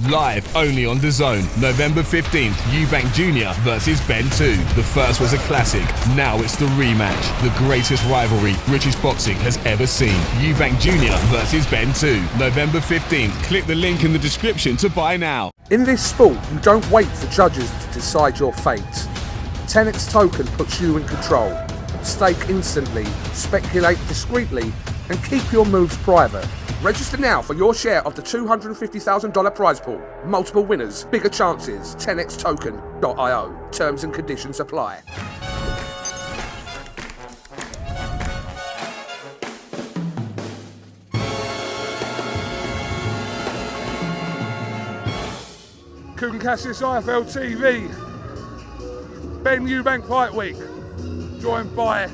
live only on DAZN. November 15th, Eubank Jr versus Benn 2. The first was a classic, now it's the rematch. The greatest rivalry British boxing has ever seen. Eubank Jr versus Benn 2. November 15th. Click the link in the description to buy now. In this sport, you don't wait for judges to decide your fate. 10x Token puts you in control. Stake instantly, speculate discreetly, and keep your moves private. Register now for your share of the $250,000 prize pool. Multiple winners, bigger chances. 10xtoken.io. Terms and conditions apply. Couldn't catch this IFLTV. Benn Eubank Fight Week. Joined by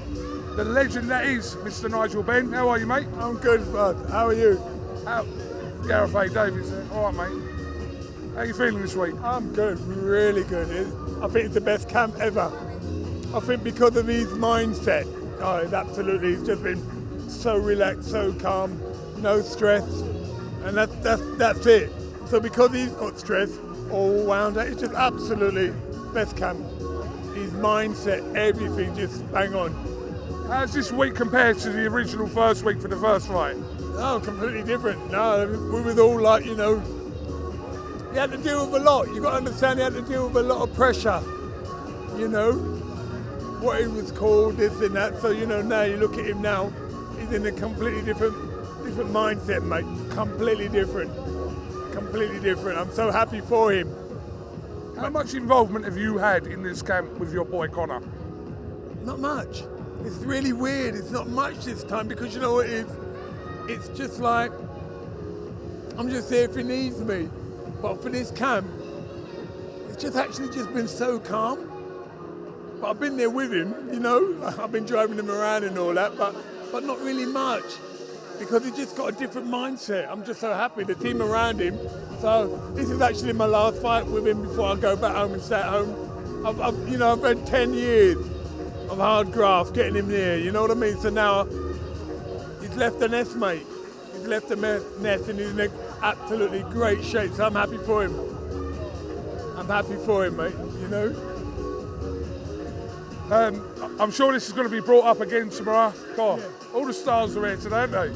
the legend that is Mr. Nigel Benn. How are you, mate? I'm good, bud. How are you? Gareth A. Davies there. All right, mate. How are you feeling this week? I'm good, really good. I think it's the best camp ever. I think because of his mindset, it's absolutely, he's just been so relaxed, so calm, no stress, and that's it. So because he's got stress all wound up, it's just absolutely best camp. His mindset, everything just bang on. How's this week compared to the original first week for the first fight? No, completely different. No, we was all like, he had to deal with a lot. You got to understand, he had to deal with a lot of pressure. What he was called, this and that. So, now you look at him now, he's in a completely different mindset, mate. Completely different. I'm so happy for him. How much involvement have you had in this camp with your boy Conor? Not much. It's really weird. It's not much this time because you know what it is? It's just like, I'm just there if he needs me. But for this camp, it's just actually just been so calm. But I've been there with him, I've been driving him around and all that, but not really much. Because he's just got a different mindset. I'm just so happy, the team around him. So this is actually my last fight with him before I go back home and stay at home. I've had 10 years of hard graft getting him there, you know what I mean? So now he's left the nest, mate. He's left the nest and he's in absolutely great shape. So I'm happy for him. I'm happy for him, mate, I'm sure this is going to be brought up again tomorrow. God, all the stars are here today, aren't they?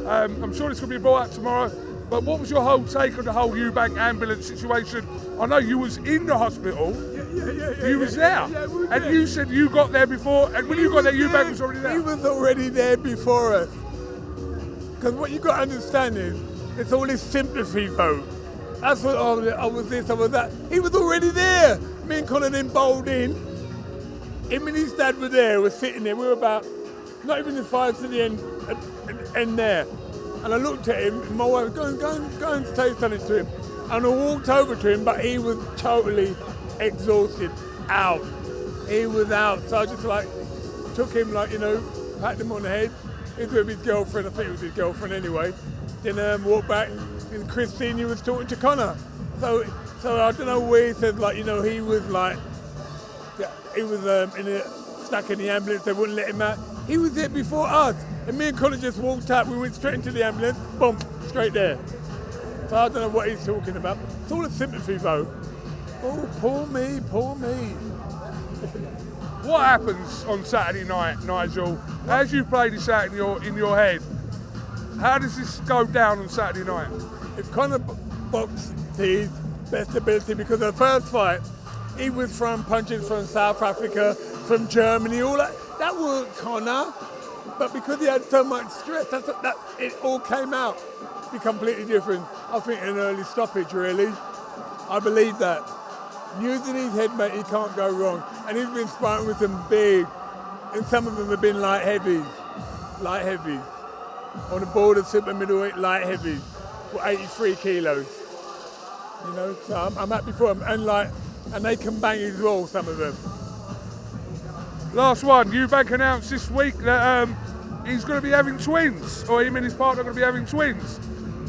I'm sure this will be brought up tomorrow. But what was your whole take on the whole Eubank ambulance situation? I know you was in the hospital. You was there. And you said you got there before, and when you got there, Eubank was already there. He was already there before us. Because what you got to understand is, it's all this sympathy vote. That's what I was this, I was that. He was already there. Me and Conor then bowled in. Him and his dad were there, we're sitting there. We were about, not even 5 to the end there. And I looked at him, and my wife, go and say something to him. And I walked over to him, but he was totally exhausted, out. He was out. So I just took him, patted him on the head. He was with his girlfriend, I think it was his girlfriend anyway. Then walked back, and Chris Senior was talking to Conor. So I don't know where he said, he was stuck in the ambulance, they wouldn't let him out. He was there before us. And me and Conor just walked out, we went straight into the ambulance, boom, straight there. So I don't know what he's talking about. It's all a sympathy vote. Oh, poor me. What happens on Saturday night, Nigel? As you play this out in your head, how does this go down on Saturday night? If Conor boxed to his best ability, because the first fight, he was from punches from South Africa, from Germany, all that. That worked, Conor. But because he had so much stress, that it all came out. Be completely different. I think an early stoppage, really. I believe that. Using his head, mate, he can't go wrong. And he's been sparring with them big, and some of them have been light heavies. On the border, super middleweight, light heavies, 83 kilos. So I'm happy for him. And they can bang as well, some of them. Last one, Eubank announced this week that he's going to be having twins, or him and his partner are going to be having twins.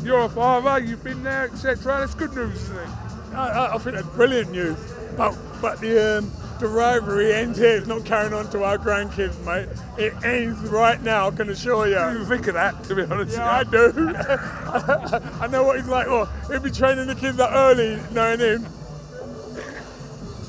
You're a father, you've been there, etc. That's good news, isn't it? I think that's brilliant news. But the The rivalry ends here. It's not carrying on to our grandkids, mate. It ends right now, I can assure you. I didn't even think of that, to be honest. Yeah, I do. I know what he's like. Oh, he'll be training the kids that early, knowing him.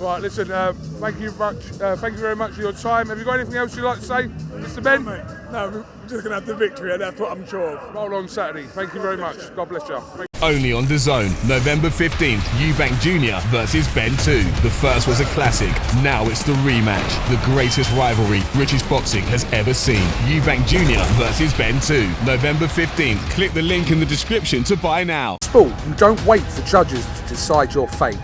Right, listen, thank you very much for your time. Have you got anything else you'd like to say, Mr. Ben? No, mate. No, we're just going to have the victory, and that's what I'm sure of. Roll on Saturday. Thank you very much. God bless you. Only on DAZN, November 15th, Eubank Jr versus Benn 2. The first was a classic, now it's the rematch. The greatest rivalry British boxing has ever seen. Eubank Jr versus Benn 2, November 15th. Click the link in the description to buy now. Sport, you don't wait for judges to decide your fate.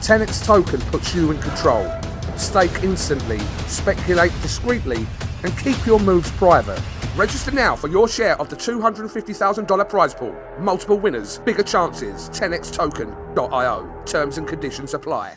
10x token puts you in control. Stake instantly, speculate discreetly, and keep your moves private. Register now for your share of the $250,000 prize pool. Multiple winners, bigger chances. 10xtoken.io. Terms and conditions apply.